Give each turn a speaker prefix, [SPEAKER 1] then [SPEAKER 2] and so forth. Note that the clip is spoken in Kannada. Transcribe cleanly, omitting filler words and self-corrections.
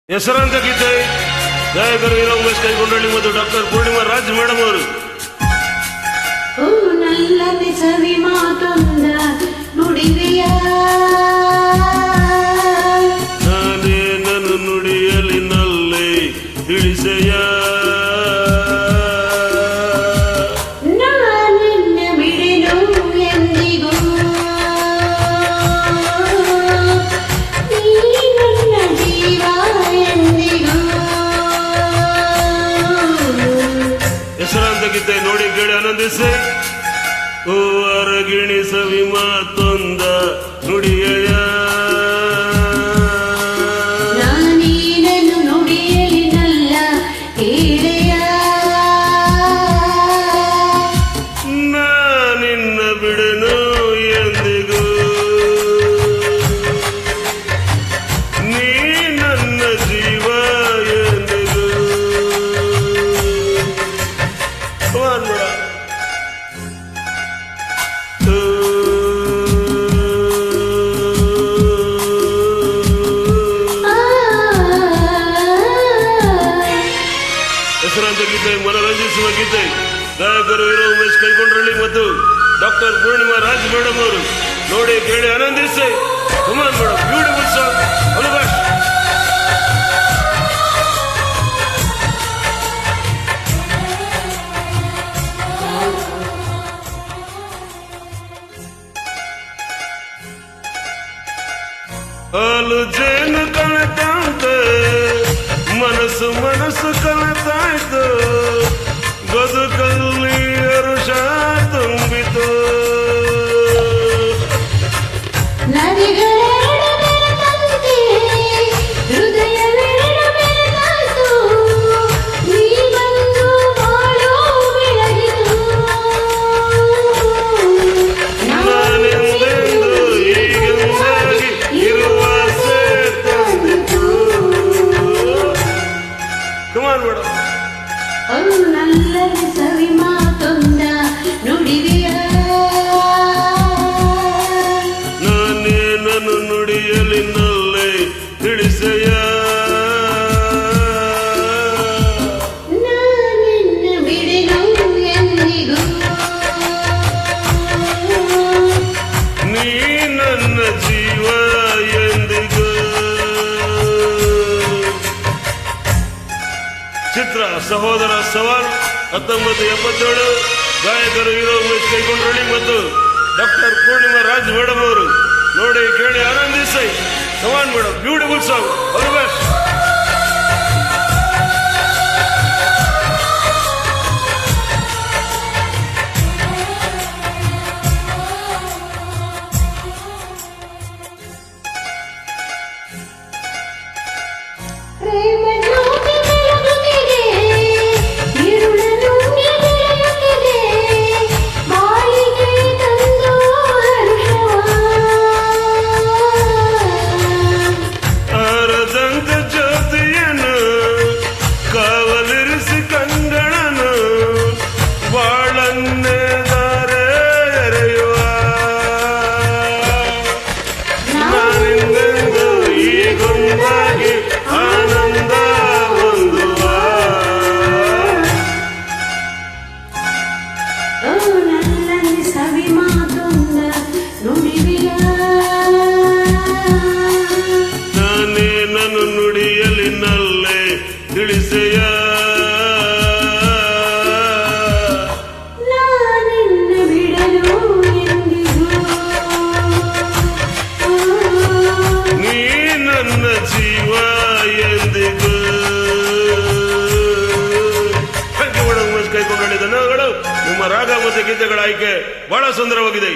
[SPEAKER 1] ಹೆಸರಾಂತ ಗೀತೆ ಗಾಯಕರು ವೀರ ಉಮೇಶ್ ಕೈಗೊಂಡಳ್ಳಿ ಮತ್ತು ಡಾಕ್ಟರ್ ಪೂರ್ಣಿಮಾ ರಾಜ್ ಮೇಡಮ್ ಅವರು.
[SPEAKER 2] ನಲ್ಲನೆ ಸವಿ ಮಾತೊಂದ ನುಡಿವೆಯ
[SPEAKER 1] ನಾನೇ ನನ್ನ ನುಡಿಯಲಿ ನಲ್ಲೆ ತಿಳಿಸೆಯ
[SPEAKER 2] ನಾನಿನ್ನ ಬಿಡೆನು ಎಂದಿಗೂ ನೀ ನನ್ನ ಜೀವ ಎಂದಿಗೂ.
[SPEAKER 1] ಹೆಸರಾಂತ ಗೀತೆ ನೋಡಿ ಕೇಳಿ ಆನಂದಿಸಿ. ಓ ಅರಗಿಣಿ ಸವಿ ಮಾತೊಂದ ನುಡಿಯ
[SPEAKER 2] ನಾನೇನನ್ನು ನುಡಿಯಲಿ ನಲ್ಲ ಕೇಳೆಯ
[SPEAKER 1] ನಾನಿನ್ನ ಬಿಡನು ಎಂದಿಗೂ ನೀ ನನ್ನ ಜೀವ ಎಂದಿಗೂ. ಹೆಸರಾಂತ ಗೀತೆ ಮನರಂಜಿಸುವ ಗೀತೆ ಗಾಯಕರು ವೀರ ಉಮೇಶ್ ಕೈಗೊಂಡಳ್ಳಿ ಮತ್ತು ಡಾಕ್ಟರ್ ಪೂರ್ಣಿಮಾ ರಾಜ್ ಮೇಡಮ್ ಅವರು. ನೋಡಿ ಕೇಳಿ ಆನಂದಿಸಿ. Kumar madam beautiful song. Anubhash ಹಾಲು ಜೇನು ಕಳೆದಂತೆ ಮನಸ್ಸು ಮನಸ್ಸು ಕಳೆದಾಯ್ತು, ಬದುಕಲ್ಲಿ ಹರುಷ ತುಂಬಿತು.
[SPEAKER 2] ನದಿಗಳೆರಡು ಬೆರೆತಂತೆ ಹೃದಯವೆರಡು ಬೆರೆತಾಯ್ತು, ನೀ ಬಂದು ಬಾಳೋ ಬೆಳಗಿತು.
[SPEAKER 1] ನಾನೆಂದೆಂದು ಹೀಗೆಂದಾಗಿ ಇರುವ ಸೇರ್ತಿತ್ತು. ಕುಮಾರ್ ಮೇಡಮ್
[SPEAKER 2] ನಲ್ಲನೆ ಸವಿ ಮಾತೊಂದ ನುಡಿವೆಯ
[SPEAKER 1] ನಾನೇ ನನ್ನ ನುಡಿಯಲಿ ನಲ್ಲೆ ತಿಳಿಸೆಯ
[SPEAKER 2] ನಾನಿನ್ನ ಬಿಡೆನು ಎಂದಿಗೂ
[SPEAKER 1] ನೀ ನನ್ನ ಜೀವ ಎಂದಿಗೂ. ಚಿತ್ರ ಸಹೋದರ ಸವಾಲ್ 1977. ಗಾಯಕರು ವೀರ ಉಮೇಶ್ ಕೈಗೊಂಡಳ್ಳಿ ಮತ್ತು ಡಾಕ್ಟರ್ ಪೂರ್ಣಿಮಾ ರಾಜ್ ಮೇಡಮ್ ಅವರು. ನೋಡಿ ಕೇಳಿ ಆನಂದಿಸಿ. ಸವಾಲ್ ಮೇಡಮ್ ಬ್ಯೂಟಿಫುಲ್ ಸಾಂಗ್. ಅನುಭಾಷ್
[SPEAKER 2] ಪ್ರೇಮ ಜ್ಯೋತಿ ಬೆಳಗುತ್ತಿದೆ, ഇരുಳು ನುಂಗಿ ಬೆಳೆಯುತ್ತಿದೆ, ಬಾಳಿಗೆ ತಂದು ಹರ್ಷವ.
[SPEAKER 1] ಆರದಂತ ಜ್ಯೋತಿಯನ್ನು ಕಾವಲಿರಿಸಿ ಕಂಗಳನು ಬಾಳನ್ನೇ ದಾರೆ ಎರೆಯುವ. ನಾನಿಂದೆಂದು ಈಗೊಂದಾಗಿ ಆನಂದ ಹೊಂದುವ.
[SPEAKER 2] ನಲ್ಲನೆ ಸವಿ ಮಾತೊಂದ ನುಡಿವೆಯ
[SPEAKER 1] ನಾನೇ ನನ್ನ ನುಡಿಯಲಿ ನಲ್ಲೆ ತಿಳಿಸೆಯ
[SPEAKER 2] ನಾನಿನ್ನ ಬಿಡಲು ಎಂದಿಗೂ
[SPEAKER 1] ನೀ ನನ್ನ ಜೀವ ಎಂದಿಗೂ. ಕೈಗೊಂಡಳಿ ಧನ್ಯವಾದಗಳು. ನಿಮ್ಮ ರಾಗ ಮತ್ತು ಗೀತೆಗಳ ಆಯ್ಕೆ ಬಹಳ ಸುಂದರವಾಗಿದೆ.